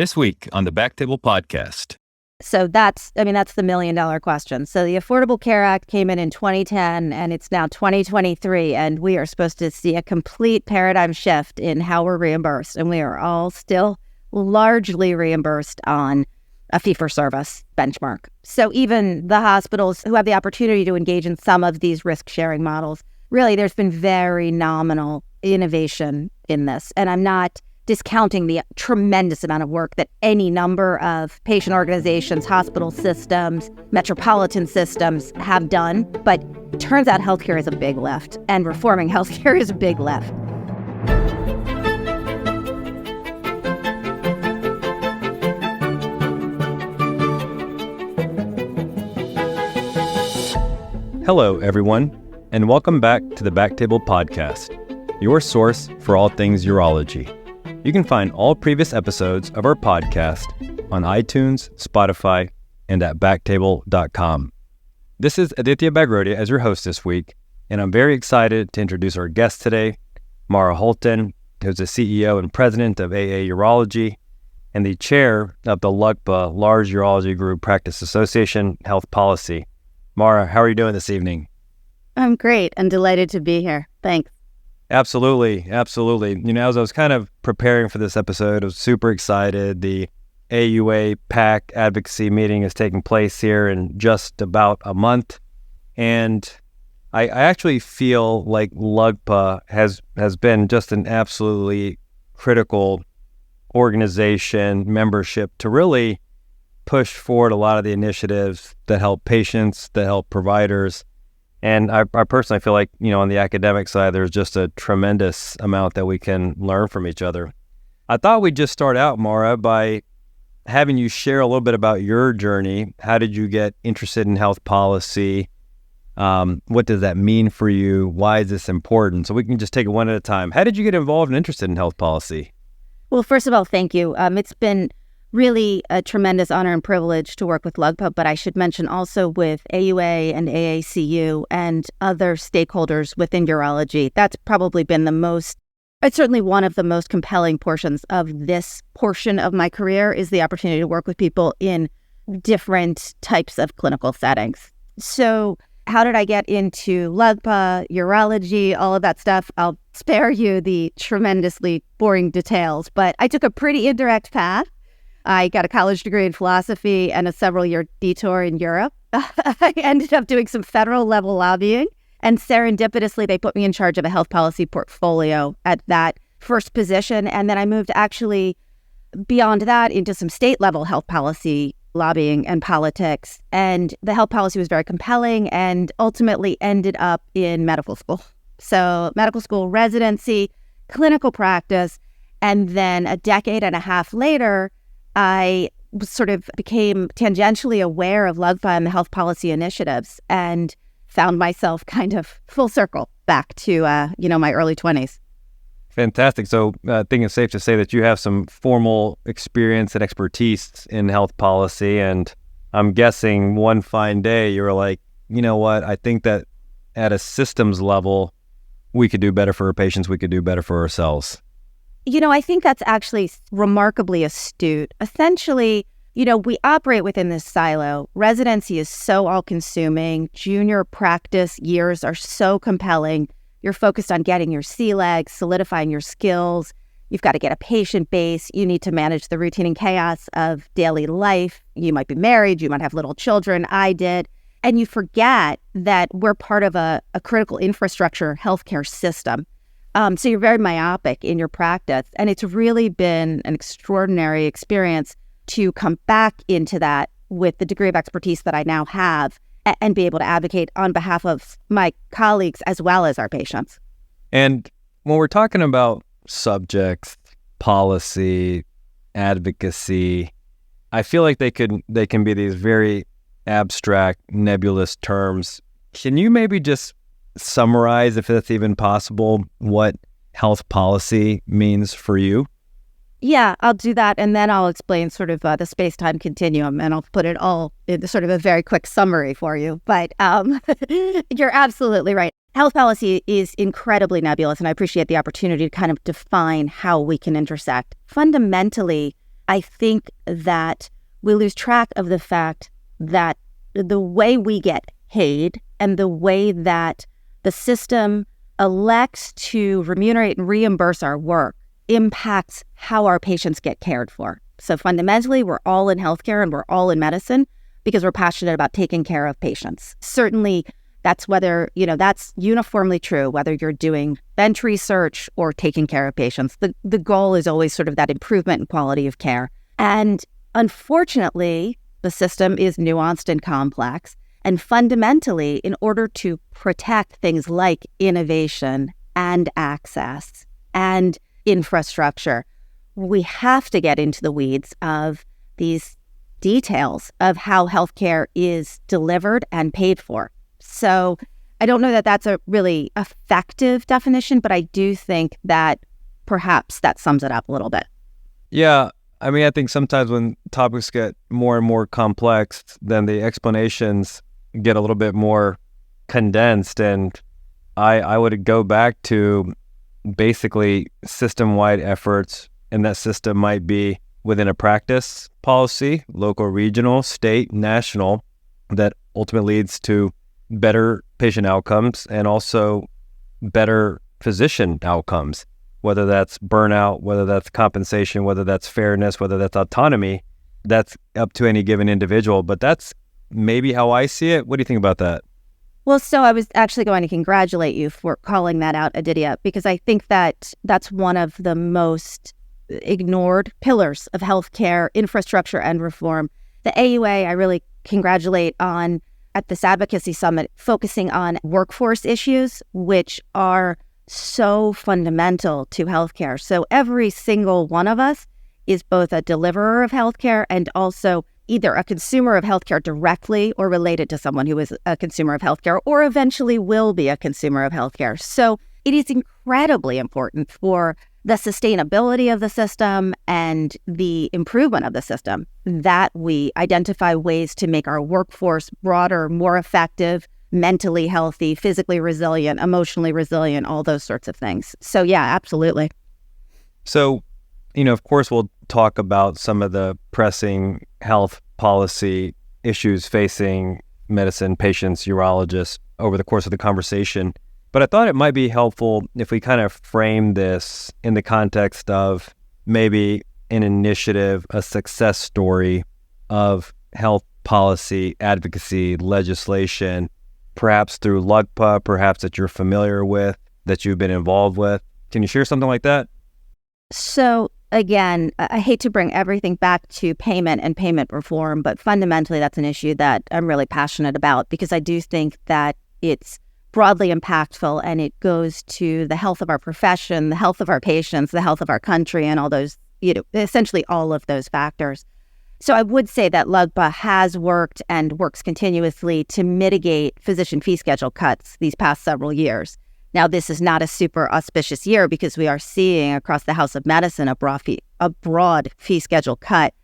This week on the BackTable podcast. So that's the million-dollar question. So the Affordable Care Act came in 2010, and it's now 2023, and we are supposed to see a complete paradigm shift in how we're reimbursed. And we are all still largely reimbursed on a fee-for-service benchmark. So even the hospitals who have the opportunity to engage in some of these risk-sharing models, really, there's been very nominal innovation in this. And I'm not discounting the tremendous amount of work that any number of patient organizations, hospital systems, metropolitan systems have done. But it turns out healthcare is a big lift, and reforming healthcare is a big lift. Hello, everyone, and welcome back to the BackTable podcast, your source for all things urology. You can find all previous episodes of our podcast on iTunes, Spotify, and at backtable.com. This is Aditya Begrodia as your host this week, and I'm very excited to introduce our guest today, Mara Holton, who's the CEO and president of AA Urology and the chair of the LUGPA Large Urology Group Practice Association Health Policy. Mara, how are you doing this evening? I'm great and delighted to be here. Thanks. Absolutely. You know, as I was kind of preparing for this episode, I was super excited. The AUA PAC Advocacy meeting is taking place here in just about a month. And I actually feel like LUGPA has been just an absolutely critical organization, membership to really push forward a lot of the initiatives that help patients, that help providers. And I personally feel like, you know, on the academic side, there's just a tremendous amount that we can learn from each other. I thought we'd just start out, Mara, by having you share a little bit about your journey. How did you get interested in health policy? What does that mean for you? Why is this important? So we can just take it one at a time. How did you get involved and interested in health policy? Well, first of all, thank you. It's been really a tremendous honor and privilege to work with LUGPA, but I should mention also with AUA and AACU and other stakeholders within urology. That's probably been it's certainly one of the most compelling portions of this portion of my career is the opportunity to work with people in different types of clinical settings. So how did I get into LUGPA, urology, all of that stuff? I'll spare you the tremendously boring details, but I took a pretty indirect path. I got a college degree in philosophy and a several-year detour in Europe. I ended up doing some federal-level lobbying, and serendipitously, they put me in charge of a health policy portfolio at that first position. And then I moved actually beyond that into some state-level health policy lobbying and politics. And the health policy was very compelling and ultimately ended up in medical school. So medical school residency, clinical practice, and then a decade and a half later, I sort of became tangentially aware of LUGPA and the health policy initiatives and found myself kind of full circle back to, my early 20s. Fantastic. So I think it's safe to say that you have some formal experience and expertise in health policy. And I'm guessing one fine day you were like, you know what, I think that at a systems level, we could do better for our patients. We could do better for ourselves. You know, I think that's actually remarkably astute. Essentially, we operate within this silo. Residency is so all-consuming. Junior practice years are so compelling. You're focused on getting your sea legs, solidifying your skills. You've got to get a patient base. You need to manage the routine and chaos of daily life. You might be married. You might have little children. I did. And you forget that we're part of a critical infrastructure healthcare system. So you're very myopic in your practice. And it's really been an extraordinary experience to come back into that with the degree of expertise that I now have and be able to advocate on behalf of my colleagues as well as our patients. And when we're talking about subjects, policy, advocacy, I feel like they can be these very abstract, nebulous terms. Can you maybe just summarize, if that's even possible, what health policy means for you? Yeah, I'll do that. And then I'll explain sort of the space-time continuum, and I'll put it all in sort of a very quick summary for you. But you're absolutely right. Health policy is incredibly nebulous, and I appreciate the opportunity to kind of define how we can intersect. Fundamentally, I think that we lose track of the fact that the way we get paid and the way that the system elects to remunerate and reimburse our work impacts how our patients get cared for. So fundamentally, we're all in healthcare and we're all in medicine because we're passionate about taking care of patients. Certainly, that's that's uniformly true, whether you're doing bench research or taking care of patients. The goal is always sort of that improvement in quality of care. And unfortunately, the system is nuanced and complex. And fundamentally, in order to protect things like innovation and access and infrastructure, we have to get into the weeds of these details of how healthcare is delivered and paid for. So I don't know that that's a really effective definition, but I do think that perhaps that sums it up a little bit. Yeah. I mean, I think sometimes when topics get more and more complex, then the explanations get a little bit more condensed. And I would go back to basically system-wide efforts, and that system might be within a practice policy, local, regional, state, national, that ultimately leads to better patient outcomes and also better physician outcomes, whether that's burnout, whether that's compensation, whether that's fairness, whether that's autonomy. That's up to any given individual, but that's maybe how I see it. What do you think about that? Well, so I was actually going to congratulate you for calling that out, Aditya, because I think that that's one of the most ignored pillars of healthcare infrastructure and reform. The AUA, I really congratulate on at this Advocacy Summit, focusing on workforce issues, which are so fundamental to healthcare. So every single one of us is both a deliverer of healthcare and also either a consumer of healthcare directly or related to someone who is a consumer of healthcare or eventually will be a consumer of healthcare. So it is incredibly important for the sustainability of the system and the improvement of the system that we identify ways to make our workforce broader, more effective, mentally healthy, physically resilient, emotionally resilient, all those sorts of things. So yeah, absolutely. So, of course, we'll talk about some of the pressing health policy issues facing medicine patients, urologists over the course of the conversation. But I thought it might be helpful if we kind of frame this in the context of maybe an initiative, a success story of health policy, advocacy, legislation, perhaps through LUGPA, perhaps that you're familiar with, that you've been involved with. Can you share something like that? So again, I hate to bring everything back to payment and payment reform, but fundamentally that's an issue that I'm really passionate about because I do think that it's broadly impactful and it goes to the health of our profession, the health of our patients, the health of our country, and all those, essentially all of those factors. So I would say that LUGPA has worked and works continuously to mitigate physician fee schedule cuts these past several years. Now, this is not a super auspicious year because we are seeing across the House of Medicine a broad fee schedule cut.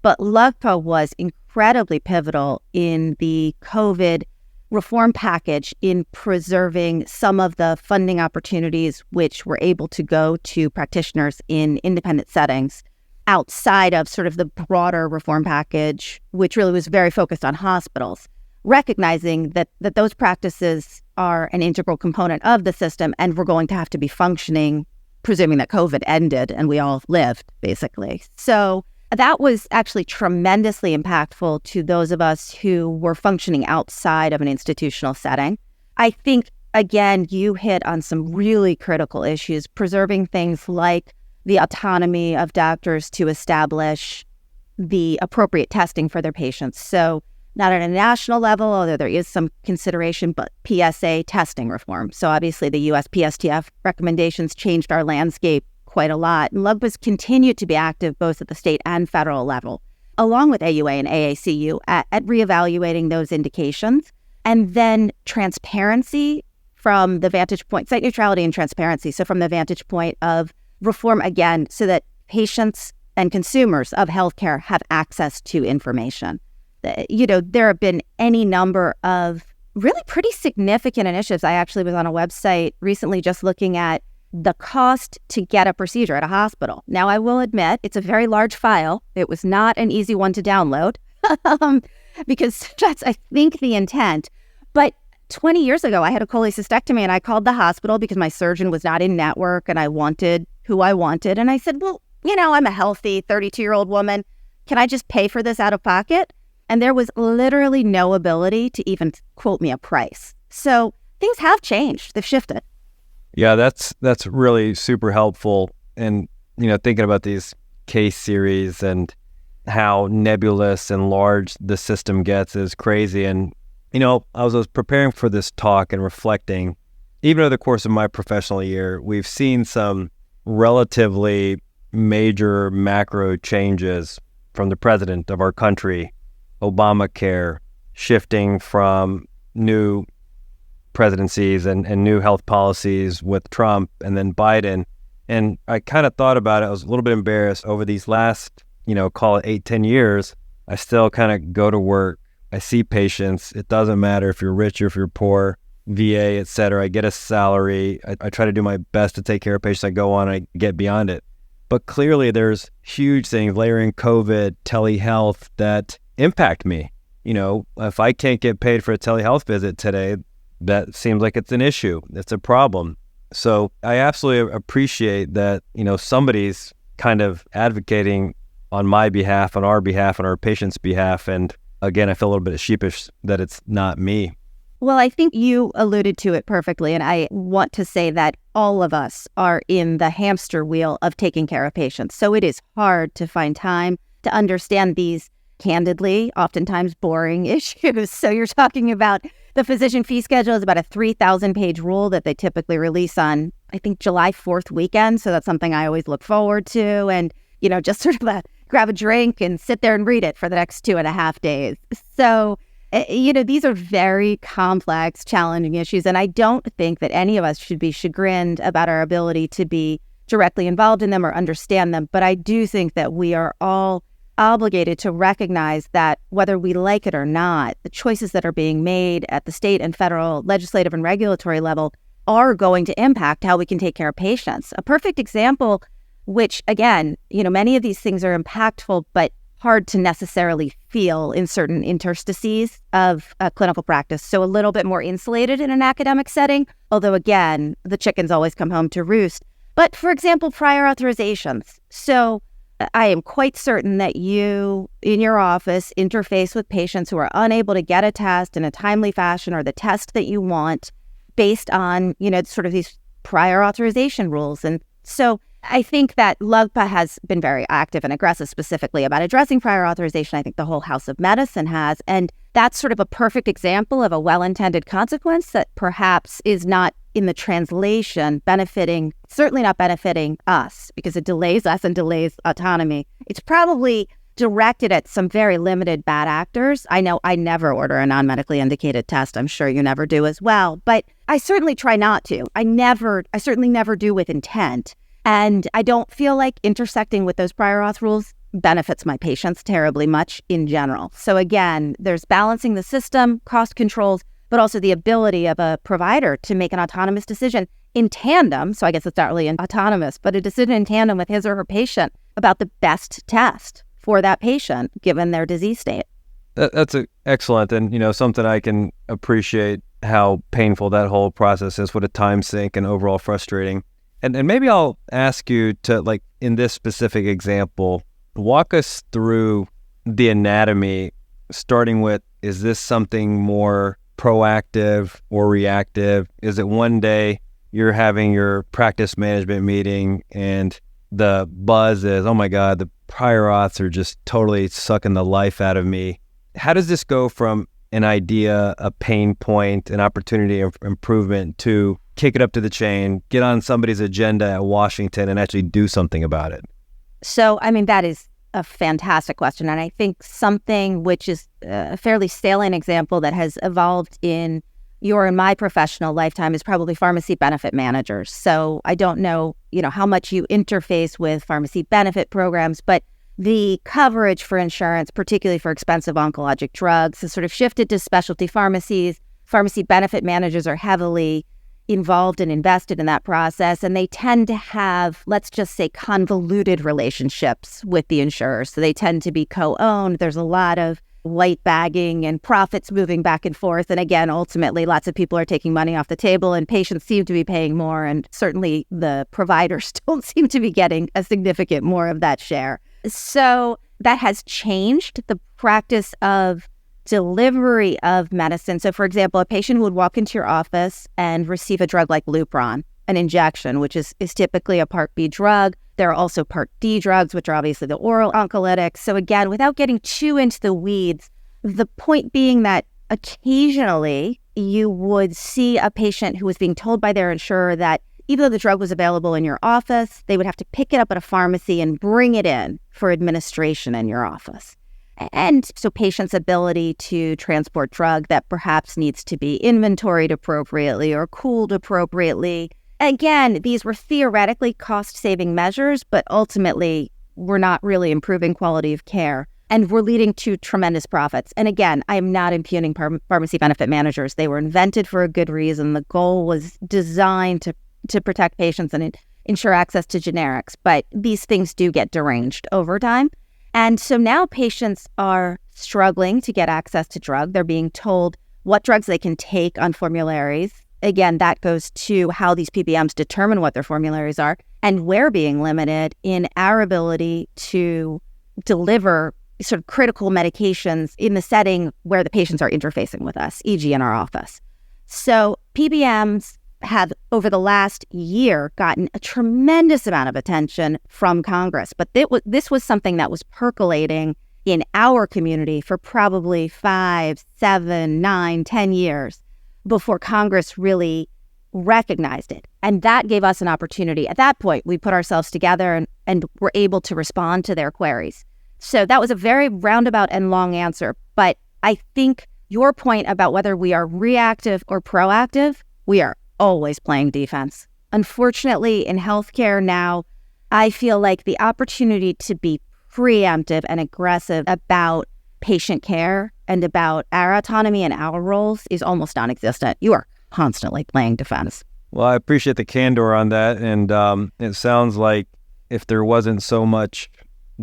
But LUGPA was incredibly pivotal in the COVID reform package in preserving some of the funding opportunities which were able to go to practitioners in independent settings outside of sort of the broader reform package, which really was very focused on hospitals, recognizing that those practices are an integral component of the system and we're going to have to be functioning, presuming that COVID ended and we all lived, basically. So that was actually tremendously impactful to those of us who were functioning outside of an institutional setting. I think, again, you hit on some really critical issues, preserving things like the autonomy of doctors to establish the appropriate testing for their patients. So not at a national level, although there is some consideration, but PSA testing reform. So obviously the USPSTF recommendations changed our landscape quite a lot. And LUGPA's continued to be active both at the state and federal level, along with AUA and AACU at reevaluating those indications. And then transparency from the vantage point, site neutrality and transparency. So from the vantage point of reform, again, so that patients and consumers of healthcare have access to information. There have been any number of really pretty significant initiatives. I actually was on a website recently just looking at the cost to get a procedure at a hospital. Now, I will admit it's a very large file. It was not an easy one to download because that's, I think, the intent. But 20 years ago, I had a cholecystectomy and I called the hospital because my surgeon was not in network and I wanted who I wanted. And I said, well, I'm a healthy 32-year-old woman. Can I just pay for this out of pocket? And there was literally no ability to even quote me a price. So things have changed. They've shifted. Yeah, that's really super helpful. And, thinking about these case series and how nebulous and large the system gets is crazy. And, I was preparing for this talk and reflecting, even over the course of my professional year, we've seen some relatively major macro changes from the president of our country, Obamacare, shifting from new presidencies and new health policies with Trump and then Biden. And I kind of thought about it. I was a little bit embarrassed over these last, call it 8-10 years. I still kind of go to work. I see patients. It doesn't matter if you're rich or if you're poor, VA, et cetera. I get a salary. I try to do my best to take care of patients. I go on, I get beyond it. But clearly there's huge things, layering COVID, telehealth, that impact me. If I can't get paid for a telehealth visit today, that seems like it's an issue. It's a problem. So I absolutely appreciate that, somebody's kind of advocating on my behalf, on our behalf, on our patient's behalf. And again, I feel a little bit sheepish that it's not me. Well, I think you alluded to it perfectly. And I want to say that all of us are in the hamster wheel of taking care of patients. So it is hard to find time to understand these candidly, oftentimes boring issues. So you're talking about the physician fee schedule is about a 3,000-page rule that they typically release on, I think, July 4th weekend. So that's something I always look forward to. And, just sort of grab a drink and sit there and read it for the next 2.5 days. So, these are very complex, challenging issues. And I don't think that any of us should be chagrined about our ability to be directly involved in them or understand them. But I do think that we are all obligated to recognize that whether we like it or not, the choices that are being made at the state and federal legislative and regulatory level are going to impact how we can take care of patients. A perfect example, which again, many of these things are impactful, but hard to necessarily feel in certain interstices of clinical practice. So a little bit more insulated in an academic setting, although again, the chickens always come home to roost. But for example, prior authorizations. So I am quite certain that you, in your office, interface with patients who are unable to get a test in a timely fashion or the test that you want based on, sort of these prior authorization rules. And so I think that LUGPA has been very active and aggressive specifically about addressing prior authorization. I think the whole House of Medicine has. And that's sort of a perfect example of a well-intended consequence that perhaps is not in the translation certainly not benefiting us because it delays us and delays autonomy. It's probably directed at some very limited bad actors. I know I never order a non-medically indicated test. I'm sure you never do as well. But I certainly try not to. I certainly never do with intent. And I don't feel like intersecting with those prior auth rules benefits my patients terribly much in general. So again, there's balancing the system, cost controls, but also the ability of a provider to make an autonomous decision in tandem. So I guess it's not really autonomous, but a decision in tandem with his or her patient about the best test for that patient given their disease state. That's excellent. And, something I can appreciate how painful that whole process is, what a time sink and overall frustrating. And maybe I'll ask you to, like, in this specific example, walk us through the anatomy, starting with, is this something more proactive or reactive? Is it one day you're having your practice management meeting and the buzz is, oh my God, the prior auths are just totally sucking the life out of me? How does this go from an idea, a pain point, an opportunity of improvement to kick it up to the chain, get on somebody's agenda at Washington and actually do something about it? So, that is a fantastic question. And I think something which is a fairly salient example that has evolved in your and my professional lifetime is probably pharmacy benefit managers. So I don't know, how much you interface with pharmacy benefit programs, but the coverage for insurance, particularly for expensive oncologic drugs, has sort of shifted to specialty pharmacies. Pharmacy benefit managers are heavily involved and invested in that process, and they tend to have, let's just say, convoluted relationships with the insurers. So they tend to be co-owned. There's a lot of white bagging and profits moving back and forth. And again, ultimately, lots of people are taking money off the table and patients seem to be paying more. And certainly the providers don't seem to be getting a significant more of that share. So that has changed the practice of delivery of medicine. So for example, a patient would walk into your office and receive a drug like Lupron, an injection, which is typically a Part B drug. There are also Part D drugs, which are obviously the oral oncolytics. So again, without getting too into the weeds, the point being that occasionally you would see a patient who was being told by their insurer that even though the drug was available in your office, they would have to pick it up at a pharmacy and bring it in for administration in your office. And so patients' ability to transport drug that perhaps needs to be inventoried appropriately or cooled appropriately. Again, these were theoretically cost-saving measures, but ultimately were not really improving quality of care and were leading to tremendous profits. And again, I am not impugning pharmacy benefit managers. They were invented for a good reason. The goal was designed to protect patients and ensure access to generics. But these things do get deranged over time. And so now patients are struggling to get access to drug. They're being told what drugs they can take on formularies. Again, that goes to how these PBMs determine what their formularies are. And we're being limited in our ability to deliver sort of critical medications in the setting where the patients are interfacing with us, e.g. in our office. So PBMs have, over the last year, gotten a tremendous amount of attention from Congress. But this was something that was percolating in our community for probably 5, 7, 9, 10 years before Congress really recognized it. And that gave us an opportunity. At that point, we put ourselves together and were able to respond to their queries. So that was a very roundabout and long answer. But I think your point about whether we are reactive or proactive, we are always playing defense. Unfortunately, in healthcare now, I feel like the opportunity to be preemptive and aggressive about patient care and about our autonomy and our roles is almost non-existent. You are constantly playing defense. Well, I appreciate the candor on that. And it sounds like if there wasn't so much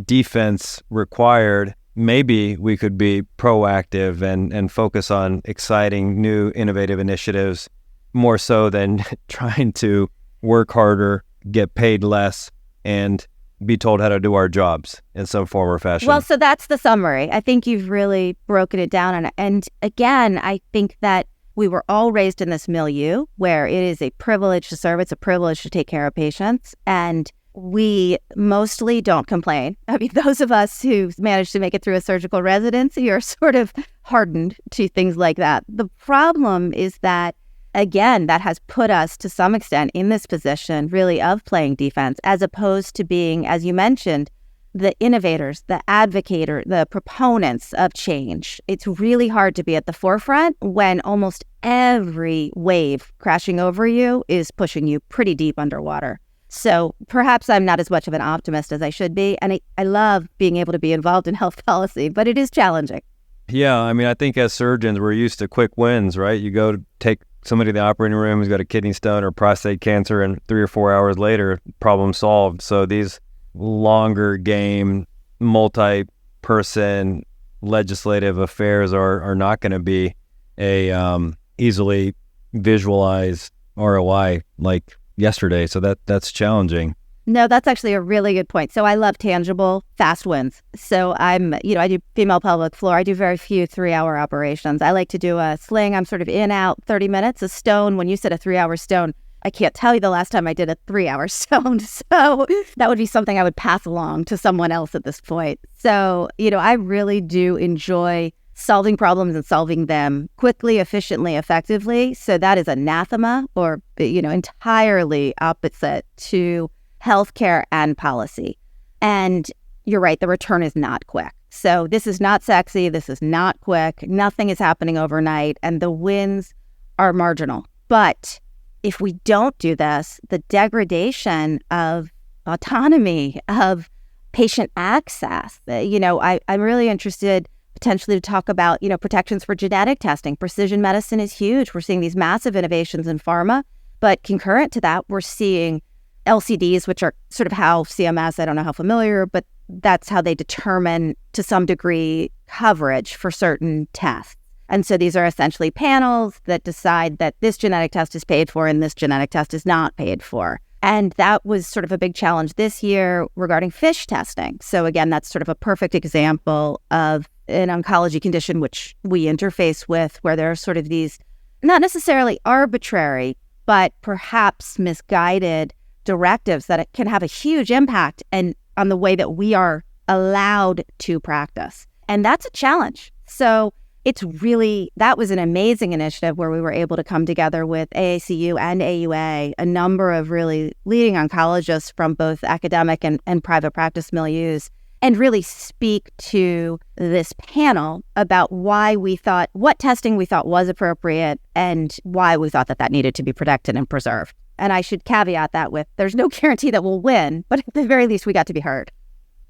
defense required, maybe we could be proactive and focus on exciting, new, innovative initiatives more so than trying to work harder, get paid less, and be told how to do our jobs in some form or fashion. Well, so that's the summary. I think you've really broken it down. And again, I think that we were all raised in this milieu where it is a privilege to serve. It's a privilege to take care of patients. And we mostly don't complain. I mean, those of us who managed to make it through a surgical residency are sort of hardened to things like that. The problem is that, again, that has put us to some extent in this position really of playing defense as opposed to being, as you mentioned, the innovators, the advocator, the proponents of change. It's really hard to be at the forefront when almost every wave crashing over you is pushing you pretty deep underwater. So perhaps I'm not as much of an optimist as I should be. And I love being able to be involved in health policy, but it is challenging. Yeah, I mean, I think as surgeons, we're used to quick wins, right? You go to take somebody to the operating room who's got a kidney stone or prostate cancer, and 3 or 4 hours later, problem solved. So these longer game, multi-person legislative affairs are not going to be a easily visualized ROI like yesterday. So that's challenging. No, that's actually a really good point. So I love tangible, fast wins. So I do female pelvic floor. I do very few 3-hour operations. I like to do a sling. I'm sort of in, out, 30 minutes. A stone, when you said a 3-hour stone, I can't tell you the last time I did a 3-hour stone. So that would be something I would pass along to someone else at this point. So, I really do enjoy solving problems and solving them quickly, efficiently, effectively. So that is anathema or, entirely opposite to healthcare and policy. And you're right, the return is not quick. So this is not sexy. This is not quick. Nothing is happening overnight. And the wins are marginal. But if we don't do this, the degradation of autonomy, of patient access, I'm really interested potentially to talk about, protections for genetic testing. Precision medicine is huge. We're seeing these massive innovations in pharma, But concurrent to that, we're seeing LCDs, which are sort of how CMS, I don't know how familiar, but that's how they determine to some degree coverage for certain tests. And so these are essentially panels that decide that this genetic test is paid for and this genetic test is not paid for. And that was sort of a big challenge this year regarding FISH testing. So again, that's sort of a perfect example of an oncology condition which we interface with, where there are sort of these not necessarily arbitrary, but perhaps misguided directives that it can have a huge impact and on the way that we are allowed to practice. And that's a challenge. So that was an amazing initiative where we were able to come together with AACU and AUA, a number of really leading oncologists from both academic and private practice milieus, and really speak to this panel about what testing we thought was appropriate and why we thought that needed to be protected and preserved. And I should caveat that with, there's no guarantee that we'll win, but at the very least, we got to be heard.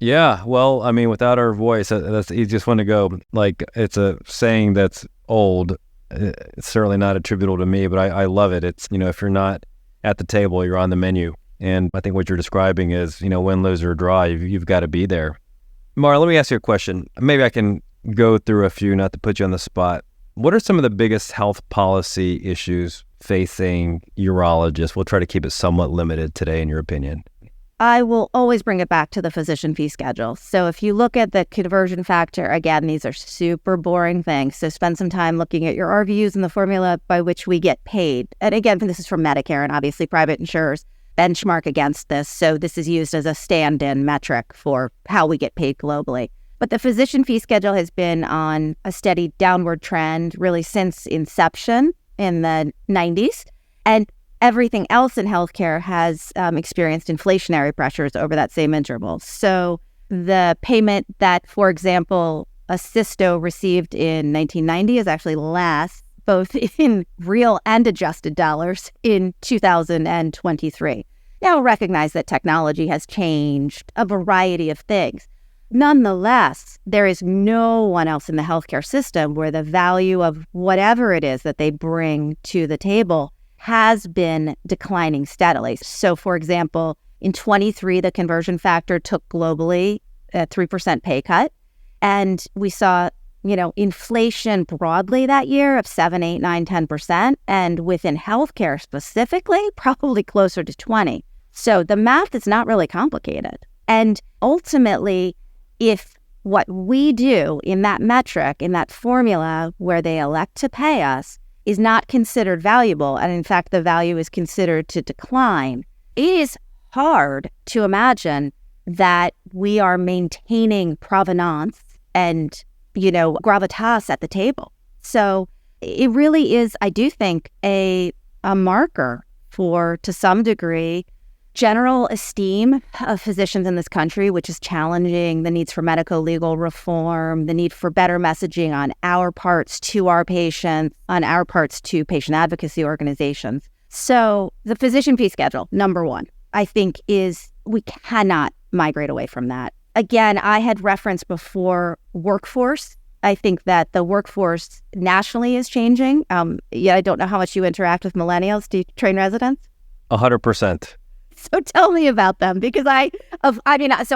Yeah, well, I mean, without our voice, that's the easiest one to go. Like, it's a saying that's old. It's certainly not attributable to me, but I love it. It's, if you're not at the table, you're on the menu. And I think what you're describing is, win, lose, or draw, you've got to be there. Mara, let me ask you a question. Maybe I can go through a few, not to put you on the spot. What are some of the biggest health policy issues facing urologists? We'll try to keep it somewhat limited today, in your opinion. I will always bring it back to the physician fee schedule. So if you look at the conversion factor, again, these are super boring things. So spend some time looking at your RVUs and the formula by which we get paid. And again, this is from Medicare, and obviously private insurers benchmark against this. So this is used as a stand-in metric for how we get paid globally. But the physician fee schedule has been on a steady downward trend really since inception in the 90s. And everything else in healthcare has experienced inflationary pressures over that same interval. So the payment that, for example, a cysto received in 1990 is actually less, both in real and adjusted dollars, in 2023. Now, recognize that technology has changed a variety of things. Nonetheless, there is no one else in the healthcare system where the value of whatever it is that they bring to the table has been declining steadily. So, for example, in 23, the conversion factor took globally a 3% pay cut. And we saw, inflation broadly that year of 7, 8, 9, 10%. And within healthcare specifically, probably closer to 20. So the math is not really complicated. And ultimately, if what we do in that metric, in that formula where they elect to pay us, is not considered valuable, and in fact the value is considered to decline, it is hard to imagine that we are maintaining provenance and, gravitas at the table. So it really is, I do think, a marker for, to some degree, general esteem of physicians in this country, which is challenging the needs for medico-legal reform, the need for better messaging on our parts to our patients, on our parts to patient advocacy organizations. So the physician fee schedule, number one, I think we cannot migrate away from that. Again, I had referenced before workforce. I think that the workforce nationally is changing. I don't know how much you interact with millennials. Do you train residents? 100%. So tell me about them, because I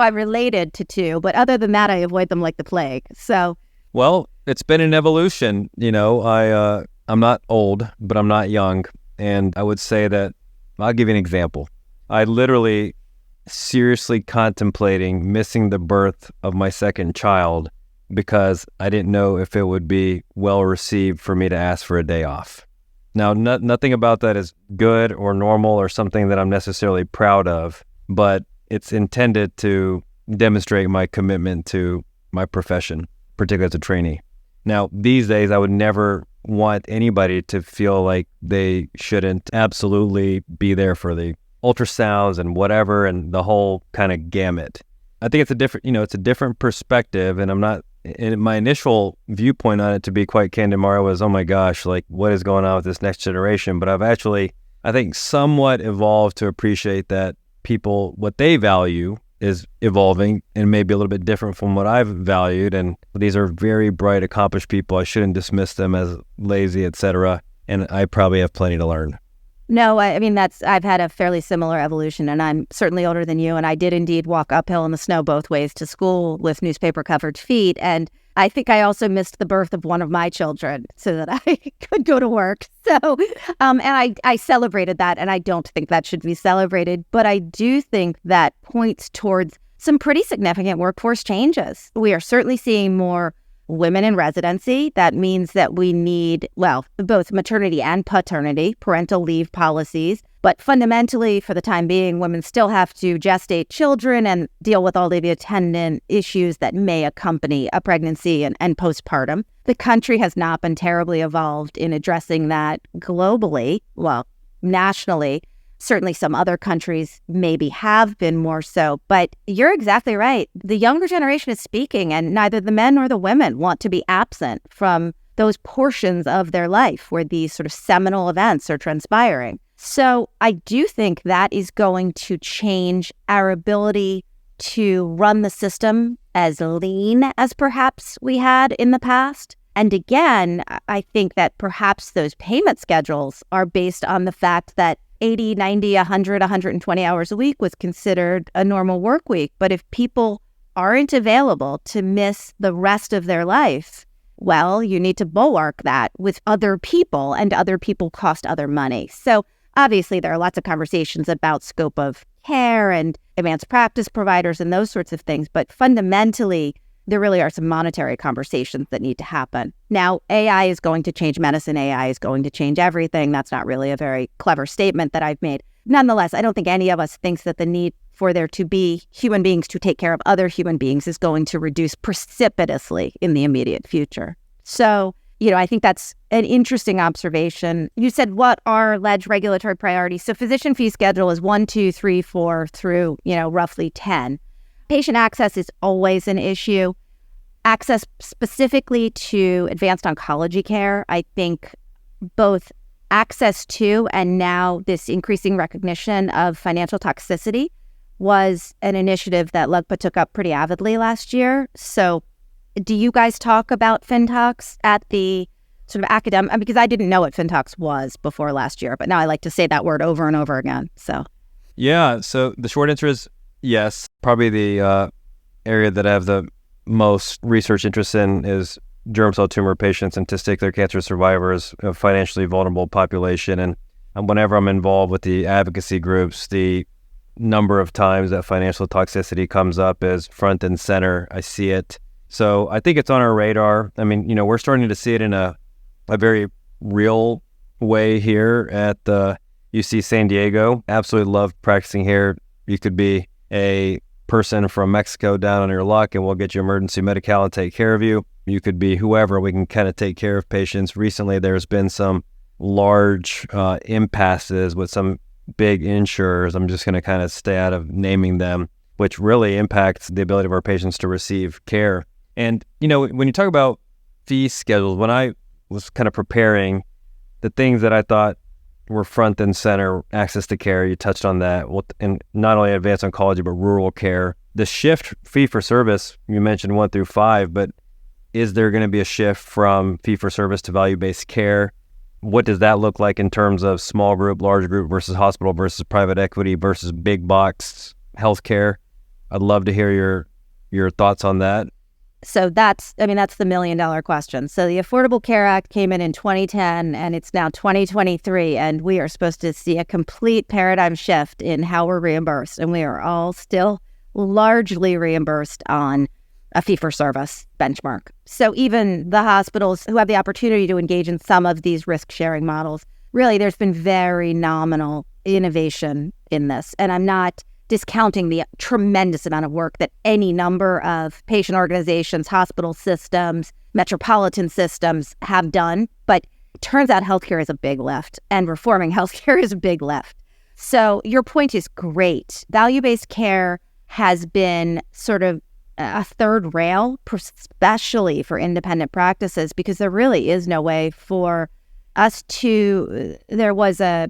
related to two, but other than that, I avoid them like the plague. So, well, it's been an evolution. I'm not old, but I'm not young, and I would say that I'll give you an example. I literally seriously contemplating missing the birth of my second child because I didn't know if it would be well received for me to ask for a day off. Now, nothing about that is good or normal or something that I'm necessarily proud of, but it's intended to demonstrate my commitment to my profession, particularly as a trainee. Now, these days, I would never want anybody to feel like they shouldn't absolutely be there for the ultrasounds and whatever and the whole kind of gamut. I think it's a different perspective, and my initial viewpoint on it, to be quite candid, Mario, was, oh my gosh, like what is going on with this next generation? But I've actually, I think, somewhat evolved to appreciate that people, what they value is evolving and maybe a little bit different from what I've valued. And these are very bright, accomplished people. I shouldn't dismiss them as lazy, etc. And I probably have plenty to learn. No, I mean, I've had a fairly similar evolution, and I'm certainly older than you. And I did indeed walk uphill in the snow both ways to school with newspaper covered feet. And I think I also missed the birth of one of my children so that I could go to work. So, and I celebrated that, and I don't think that should be celebrated. But I do think that points towards some pretty significant workforce changes. We are certainly seeing more women in residency. That means that we need, well, both maternity and paternity, parental leave policies. But fundamentally, for the time being, women still have to gestate children and deal with all of the attendant issues that may accompany a pregnancy and postpartum. The country has not been terribly evolved in addressing that globally, well, nationally. Certainly some other countries maybe have been more so, but you're exactly right. The younger generation is speaking, and neither the men nor the women want to be absent from those portions of their life where these sort of seminal events are transpiring. So I do think that is going to change our ability to run the system as lean as perhaps we had in the past. And again, I think that perhaps those payment schedules are based on the fact that 80, 90, 100, 120 hours a week was considered a normal work week. But if people aren't available to miss the rest of their life, well, you need to bulwark that with other people, and other people cost other money. So obviously, there are lots of conversations about scope of care and advanced practice providers and those sorts of things. But fundamentally, there really are some monetary conversations that need to happen. Now, AI is going to change medicine. AI is going to change everything. That's not really a very clever statement that I've made. Nonetheless, I don't think any of us thinks that the need for there to be human beings to take care of other human beings is going to reduce precipitously in the immediate future. So, I think that's an interesting observation. You said, what are alleged regulatory priorities? So physician fee schedule is 1, 2, 3, 4 through, roughly 10. Patient access is always an issue. Access specifically to advanced oncology care, I think both access to and now this increasing recognition of financial toxicity was an initiative that LUGPA took up pretty avidly last year. So do you guys talk about FinTox at the sort of academic, because I didn't know what FinTox was before last year, but now I like to say that word over and over again. Yeah, so the short answer is yes. Probably the area that I have the most research interest in is germ cell tumor patients and testicular cancer survivors, a financially vulnerable population. And whenever I'm involved with the advocacy groups, the number of times that financial toxicity comes up is front and center. I see it. So I think it's on our radar. I mean, we're starting to see it in a very real way here at UC San Diego. Absolutely love practicing here. You could be a person from Mexico down on your luck and we'll get you emergency Medi-Cal and take care of you. You could be whoever. We can kind of take care of patients. Recently, there's been some large impasses with some big insurers. I'm just going to kind of stay out of naming them, which really impacts the ability of our patients to receive care. And, when you talk about fee schedules, when I was kind of preparing, the things that I thought were front and center, access to care, you touched on that, and not only advanced oncology, but rural care. The shift fee-for-service, you mentioned 1 through 5, but is there going to be a shift from fee-for-service to value-based care? What does that look like in terms of small group, large group versus hospital versus private equity versus big box healthcare? I'd love to hear your thoughts on that. So that's the $1 million question. So the Affordable Care Act came in 2010 and it's now 2023, and we are supposed to see a complete paradigm shift in how we're reimbursed. And we are all still largely reimbursed on a fee-for-service benchmark. So even the hospitals who have the opportunity to engage in some of these risk-sharing models, really there's been very nominal innovation in this. And I'm not discounting the tremendous amount of work that any number of patient organizations, hospital systems, metropolitan systems have done. But it turns out healthcare is a big lift, and reforming healthcare is a big lift. So your point is great. Value-based care has been sort of a third rail, especially for independent practices, because there really is no way for us to, there was a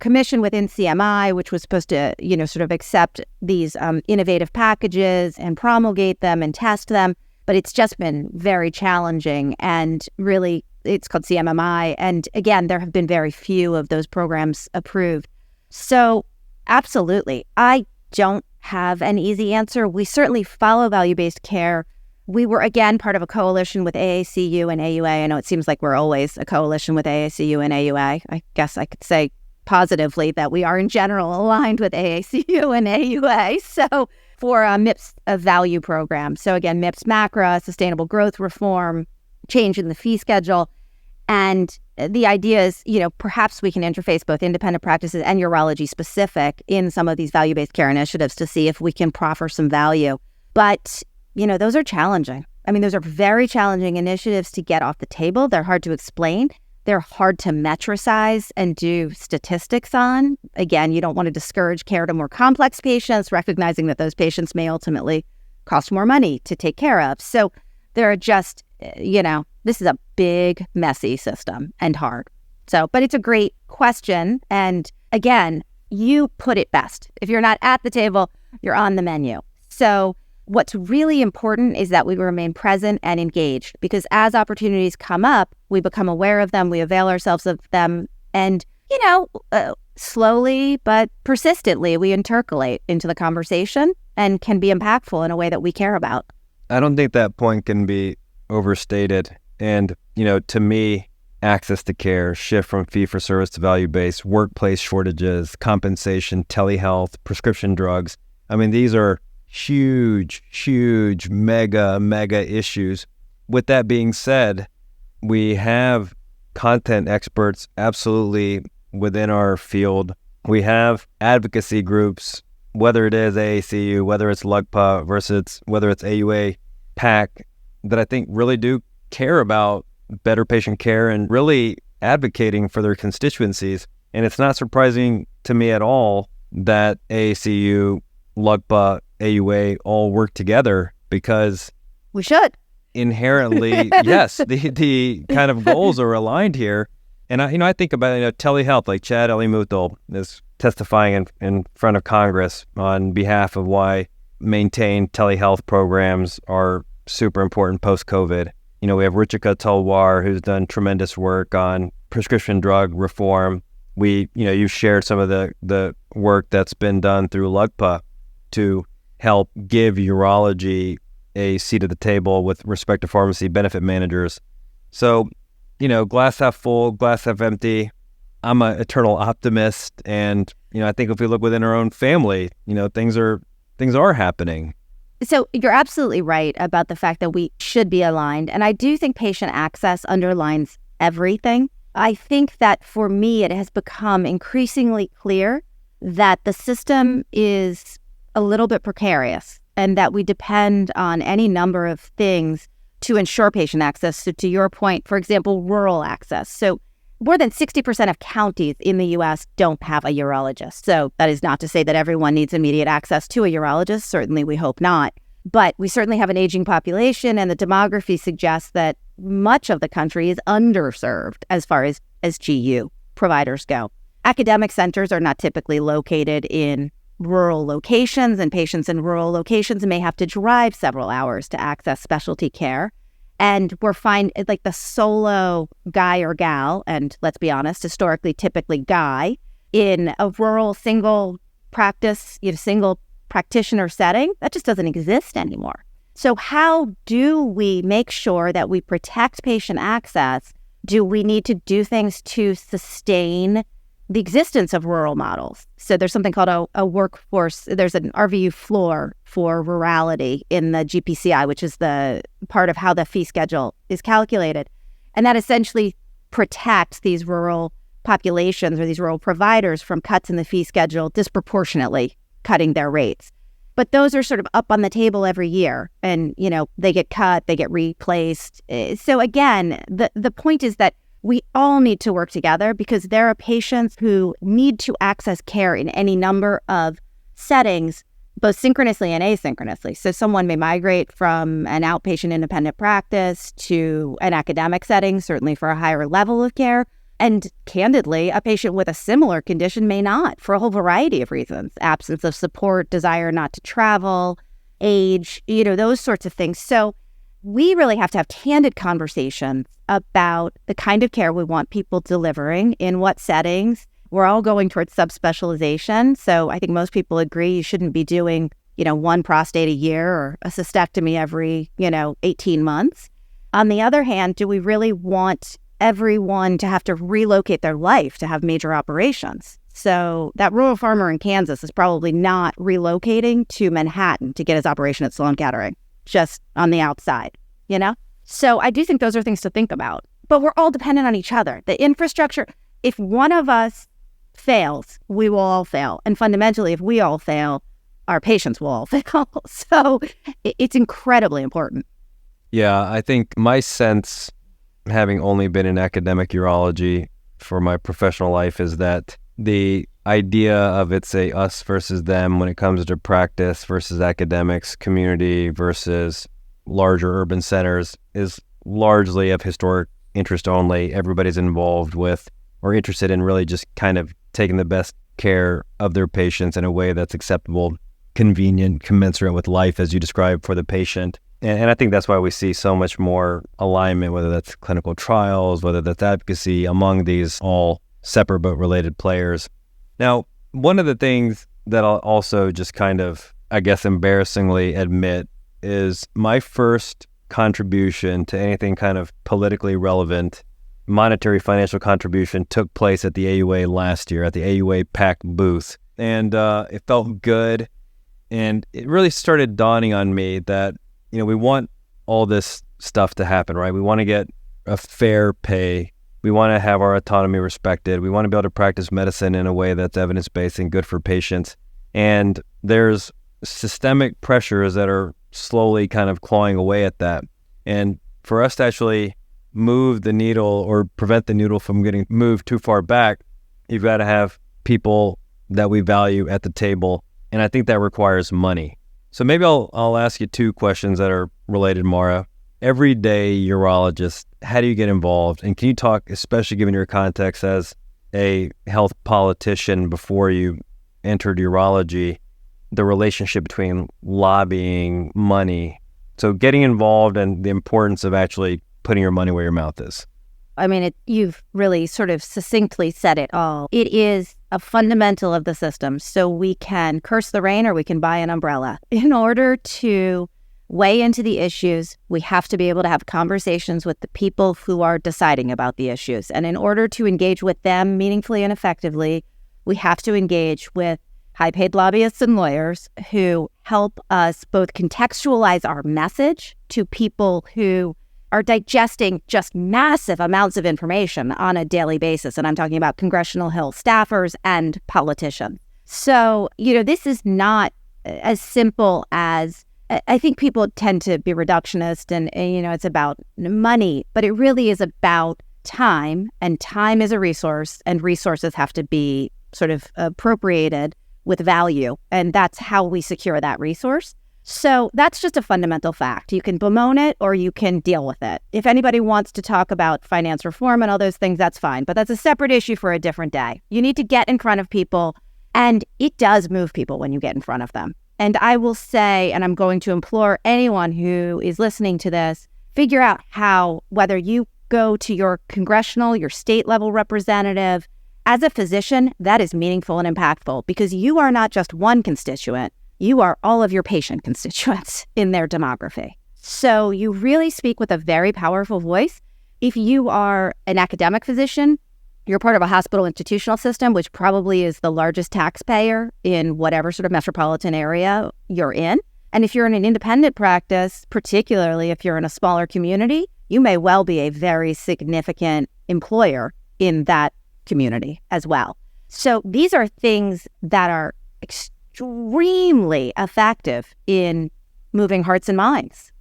commission within CMI, which was supposed to, sort of accept these innovative packages and promulgate them and test them. But it's just been very challenging. And really, It's called CMMI. And again, there have been very few of those programs approved. So absolutely, I don't have an easy answer. We certainly follow value-based care. We were, again, part of a coalition with AACU and AUA. I know it seems like we're always a coalition with AACU and AUA. I guess I could say positively that we are in general aligned with AACU and AUA. So for MIPS value program. So again, MIPS MACRA, sustainable growth reform, change in the fee schedule. And the idea is, perhaps we can interface both independent practices and urology specific in some of these value-based care initiatives to see if we can proffer some value. But, those are challenging. I mean, those are very challenging initiatives to get off the table. They're hard to explain. They're hard to metricize and do statistics on. Again, you don't want to discourage care to more complex patients, recognizing that those patients may ultimately cost more money to take care of. So there are just, this is a big, messy system and hard. So, but it's a great question. And again, you put it best. If you're not at the table, you're on the menu. So what's really important is that we remain present and engaged, because as opportunities come up, we become aware of them, we avail ourselves of them, and, slowly but persistently, we intercalate into the conversation and can be impactful in a way that we care about. I don't think that point can be overstated. And, to me, access to care, shift from fee-for-service to value-based, workplace shortages, compensation, telehealth, prescription drugs. I mean, these are huge, mega issues. With that being said, we have content experts absolutely within our field. We have advocacy groups, whether it is AACU, whether it's LUGPA whether it's AUA, PAC, that I think really do care about better patient care and really advocating for their constituencies. And it's not surprising to me at all that AACU, LUGPA, AUA all work together, because we should. Inherently, yes, the kind of goals are aligned here. And I think about telehealth, like Chad Elimuthul is testifying in front of Congress on behalf of why maintained telehealth programs are super important post-COVID. We have Ruchika Talwar, who's done tremendous work on prescription drug reform. You shared some of the work that's been done through LUGPA to help give urology a seat at the table with respect to pharmacy benefit managers. So, glass half full, glass half empty. I'm an eternal optimist, and I think if we look within our own family, things are happening. So you're absolutely right about the fact that we should be aligned, and I do think patient access underlines everything. I think that for me, it has become increasingly clear that the system is a little bit precarious and that we depend on any number of things to ensure patient access. So to your point, for example, rural access. So more than 60% of counties in the U.S. don't have a urologist. So that is not to say that everyone needs immediate access to a urologist. Certainly, we hope not. But we certainly have an aging population, and the demography suggests that much of the country is underserved as far as GU providers go. Academic centers are not typically located in rural locations, and patients in rural locations may have to drive several hours to access specialty care. And we're like the solo guy or gal, and let's be honest, historically, typically guy, in a rural single practice, single practitioner setting, that just doesn't exist anymore. So how do we make sure that we protect patient access? Do we need to do things to sustain the existence of rural models? So there's something called a workforce, there's an RVU floor for rurality in the GPCI, which is the part of how the fee schedule is calculated. And that essentially protects these rural populations or these rural providers from cuts in the fee schedule, disproportionately cutting their rates. But those are sort of up on the table every year, and they get cut, they get replaced. So again, the point is that we all need to work together, because there are patients who need to access care in any number of settings, both synchronously and asynchronously. So someone may migrate from an outpatient independent practice to an academic setting, certainly for a higher level of care. And candidly, a patient with a similar condition may not, for a whole variety of reasons: absence of support, desire not to travel, age, those sorts of things. So we really have to have candid conversations about the kind of care we want people delivering, in what settings. We're all going towards subspecialization. So I think most people agree you shouldn't be doing, one prostate a year or a cystectomy every, 18 months. On the other hand, do we really want everyone to have to relocate their life to have major operations? So that rural farmer in Kansas is probably not relocating to Manhattan to get his operation at Sloan Kettering, just on the outside, So I do think those are things to think about. But we're all dependent on each other. The infrastructure, if one of us fails, we will all fail. And fundamentally, if we all fail, our patients will all fail. So it's incredibly important. Yeah, I think my sense, having only been in academic urology for my professional life, is that the idea of it's a us versus them when it comes to practice versus academics, community versus larger urban centers is largely of historic interest only. Everybody's involved with or interested in really just kind of taking the best care of their patients in a way that's acceptable, convenient, commensurate with life, as you described, for the patient. And I think that's why we see so much more alignment, whether that's clinical trials, whether that's advocacy, among these all separate but related players. Now, one of the things that I'll also just kind of, I guess, embarrassingly admit is my first contribution to anything kind of politically relevant, monetary financial contribution, took place at the AUA last year, at the AUA PAC booth. And it felt good. And it really started dawning on me that, we want all this stuff to happen, right? We want to get a fair pay. We want to have our autonomy respected. We want to be able to practice medicine in a way that's evidence-based and good for patients. And there's systemic pressures that are slowly kind of clawing away at that. And for us to actually move the needle or prevent the needle from getting moved too far back, you've got to have people that we value at the table. And I think that requires money. So maybe I'll ask you two questions that are related, Mara. Everyday urologist, how do you get involved? And can you talk, especially given your context as a health politician before you entered urology, the relationship between lobbying, money, so getting involved and the importance of actually putting your money where your mouth is? I mean, you've really sort of succinctly said it all. It is a fundamental of the system. So we can curse the rain or we can buy an umbrella. In order to weigh into the issues, we have to be able to have conversations with the people who are deciding about the issues. And in order to engage with them meaningfully and effectively, we have to engage with high-paid lobbyists and lawyers who help us both contextualize our message to people who are digesting just massive amounts of information on a daily basis. And I'm talking about Congressional Hill staffers and politicians. So, this is not as simple as, I think people tend to be reductionist and it's about money, but it really is about time, and time is a resource, and resources have to be sort of appropriated with value. And that's how we secure that resource. So that's just a fundamental fact. You can bemoan it or you can deal with it. If anybody wants to talk about finance reform and all those things, that's fine. But that's a separate issue for a different day. You need to get in front of people, and it does move people when you get in front of them. And I will say, and I'm going to implore anyone who is listening to this, figure out how, whether you go to your congressional, your state level representative, as a physician, that is meaningful and impactful, because you are not just one constituent. You are all of your patient constituents in their demography. So you really speak with a very powerful voice. If you are an academic physician, you're part of a hospital institutional system, which probably is the largest taxpayer in whatever sort of metropolitan area you're in. And if you're in an independent practice, particularly if you're in a smaller community, you may well be a very significant employer in that community as well. So these are things that are extremely effective in moving hearts and minds.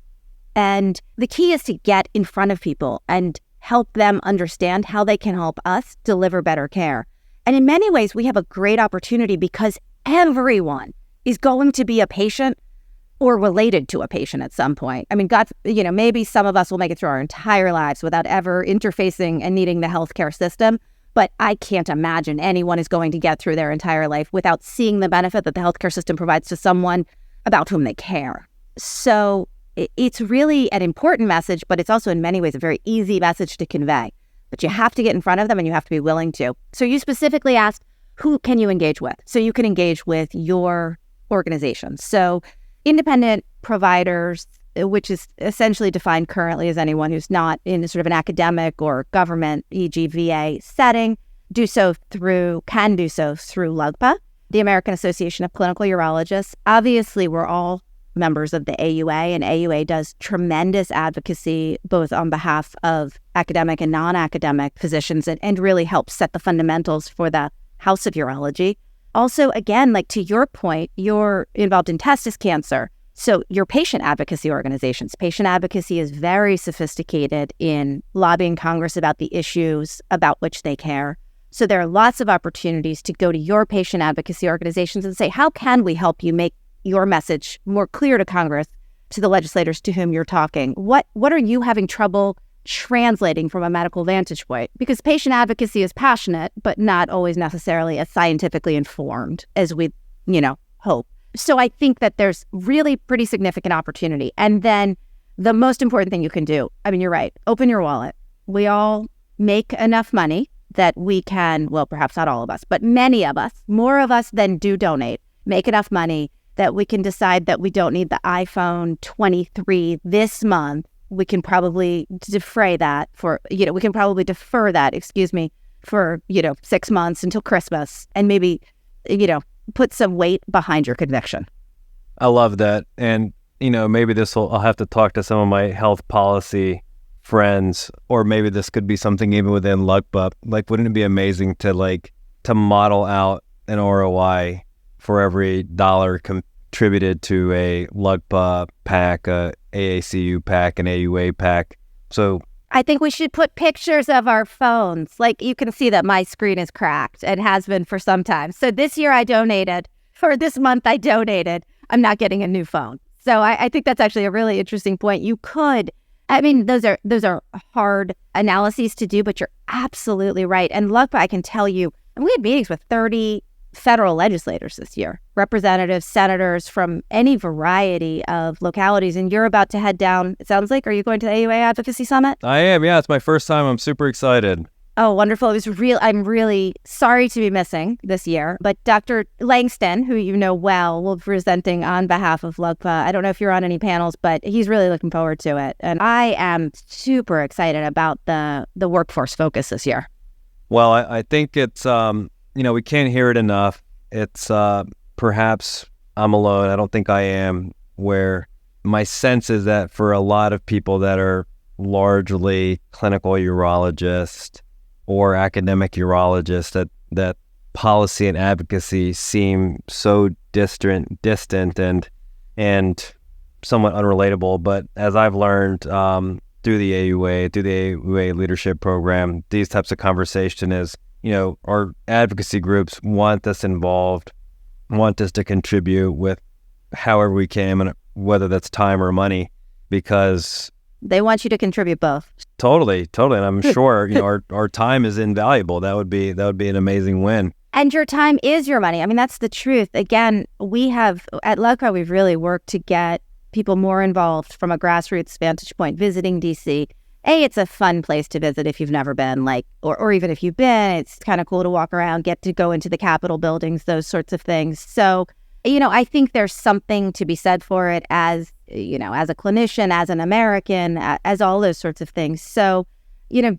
And the key is to get in front of people and help them understand how they can help us deliver better care. And in many ways, we have a great opportunity because everyone is going to be a patient or related to a patient at some point. I mean, maybe some of us will make it through our entire lives without ever interfacing and needing the healthcare system. But I can't imagine anyone is going to get through their entire life without seeing the benefit that the healthcare system provides to someone about whom they care. So it's really an important message, but it's also in many ways a very easy message to convey. But you have to get in front of them and you have to be willing to. So you specifically asked, who can you engage with? So you can engage with your organization. So independent providers, which is essentially defined currently as anyone who's not in sort of an academic or government, e.g. VA setting, can do so through LUGPA, the American Association of Clinical Urologists. Obviously, we're all members of the AUA, and AUA does tremendous advocacy both on behalf of academic and non-academic physicians and really helps set the fundamentals for the House of Urology. Also, again, like to your point, you're involved in testis cancer. So your patient advocacy organizations, patient advocacy is very sophisticated in lobbying Congress about the issues about which they care. So there are lots of opportunities to go to your patient advocacy organizations and say, how can we help you make your message more clear to Congress, to the legislators to whom you're talking? What are you having trouble translating from a medical vantage point? Because patient advocacy is passionate, but not always necessarily as scientifically informed as we, hope. So I think that there's really pretty significant opportunity. And then the most important thing you can do, you're right, open your wallet. We all make enough money that we can, well, perhaps not all of us, but many of us, more of us than do donate, make enough money that we can decide that we don't need the iPhone 23 this month. We can probably defer that for 6 months until Christmas and maybe, put some weight behind your conviction. I love that. And, maybe I'll have to talk to some of my health policy friends, or maybe this could be something even within LUGPA. Like, wouldn't it be amazing to model out an ROI for every dollar contributed to a LUGPA PAC, a AACU PAC, an AUA PAC? So I think we should put pictures of our phones. Like, you can see that my screen is cracked and has been for some time. So this year I donated, for this month I donated. I'm not getting a new phone. So I think that's actually a really interesting point. You could, those are hard analyses to do, but you're absolutely right. And LUGPA, I can tell you, and we had meetings with 30 federal legislators this year, representatives, senators from any variety of localities. And you're about to head down, it sounds like, are you going to the AUA Advocacy Summit? I am, yeah. It's my first time. I'm super excited. Oh, wonderful. I'm really sorry to be missing this year, but Dr. Langston, who you know well, will be presenting on behalf of LUGPA. I don't know if you're on any panels, but he's really looking forward to it. And I am super excited about the workforce focus this year. Well, I think it's, we can't hear it enough. It's perhaps I'm alone. I don't think I am, where my sense is that for a lot of people that are largely clinical urologists or academic urologists, that policy and advocacy seem so distant and somewhat unrelatable. But as I've learned through the AUA leadership program, these types of conversation is, our advocacy groups want us involved, want us to contribute with however we can, and whether that's time or money, because they want you to contribute both. Totally. And I'm sure, our time is invaluable. That would be an amazing win. And your time is your money. That's the truth. Again, at LUGPA, we've really worked to get people more involved from a grassroots vantage point, visiting DC. It's a fun place to visit if you've never been, or even if you've been, it's kind of cool to walk around, get to go into the Capitol buildings, those sorts of things. So, I think there's something to be said for it as a clinician, as an American, as all those sorts of things. So,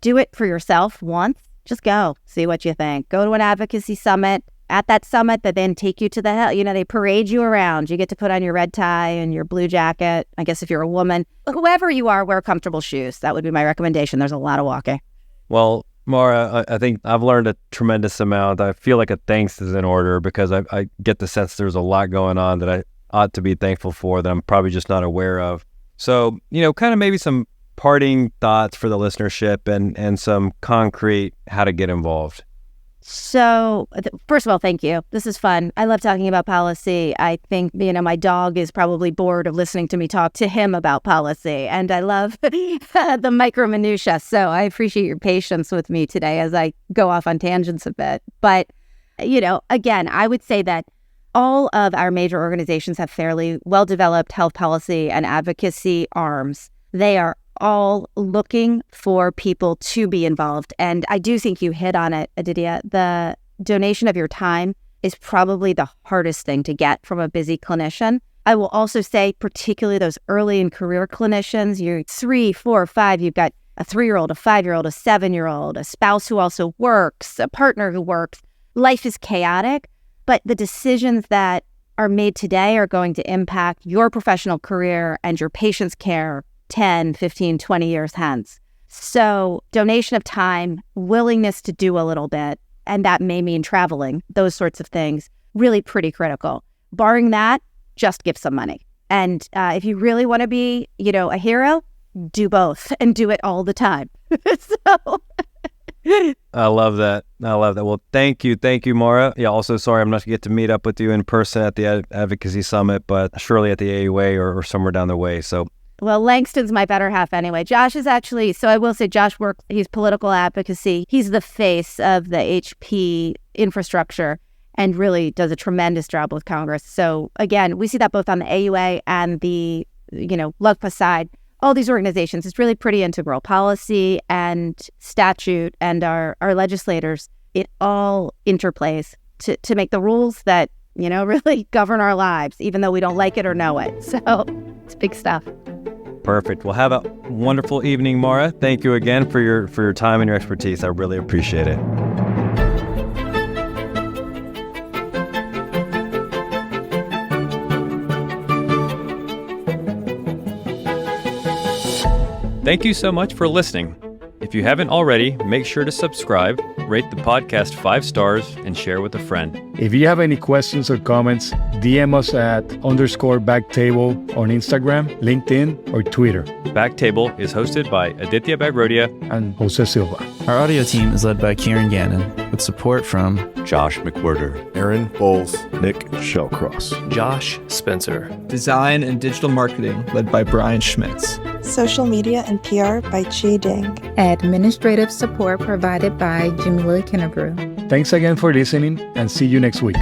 do it for yourself once. Just go, see what you think. Go to an advocacy summit. At that summit, they then take you to the hell. They parade you around. You get to put on your red tie and your blue jacket. I guess if you're a woman, whoever you are, wear comfortable shoes. That would be my recommendation. There's a lot of walking. Well, Mara, I think I've learned a tremendous amount. I feel like a thanks is in order, because I get the sense there's a lot going on that I ought to be thankful for that I'm probably just not aware of. So, kind of maybe some parting thoughts for the listenership and some concrete how to get involved. So, first of all, thank you. This is fun. I love talking about policy. I think, my dog is probably bored of listening to me talk to him about policy. And I love the micro minutiae. So I appreciate your patience with me today as I go off on tangents a bit. But, again, I would say that all of our major organizations have fairly well-developed health policy and advocacy arms. They are all looking for people to be involved. And I do think you hit on it, Aditya. The donation of your time is probably the hardest thing to get from a busy clinician. I will also say, particularly those early in career clinicians, you're 3, 4, 5, you've got a 3-year-old, a 5-year-old, a 7-year-old, a spouse who also works, a partner who works. Life is chaotic, but the decisions that are made today are going to impact your professional career and your patient's care 10, 15, 20 years hence. So donation of time, willingness to do a little bit, and that may mean traveling, those sorts of things, really pretty critical. Barring that, just give some money. And if you really want to be, a hero, do both and do it all the time. So I love that. Well, thank you, Maura. Yeah, also sorry I'm not going to get to meet up with you in person at the Advocacy Summit, but surely at the AUA or somewhere down the way. So, well, Langston's my better half anyway. Josh is actually, so I will say Josh works, he's political advocacy. He's the face of the HP infrastructure and really does a tremendous job with Congress. So again, we see that both on the AUA and the, LUGPA side. All these organizations, it's really pretty integral. Policy and statute and our legislators, it all interplays to make the rules that, really govern our lives, even though we don't like it or know it. So it's big stuff. Perfect. Well, have a wonderful evening, Maura. Thank you again for your time and your expertise. I really appreciate it. Thank you so much for listening. If you haven't already, make sure to subscribe, rate the podcast 5 stars, and share with a friend. If you have any questions or comments, DM us at _BackTable on Instagram, LinkedIn, or Twitter. BackTable is hosted by Aditya Begrodia and Jose Silva. Our audio team is led by Kieran Gannon, with support from Josh McWhirter, Aaron Bowles, Nick Shellcross, Josh Spencer. Design and digital marketing led by Brian Schmitz. Social media and PR by Chi Ding. Administrative support provided by Jamila Kennebrew. Thanks again for listening and see you next week.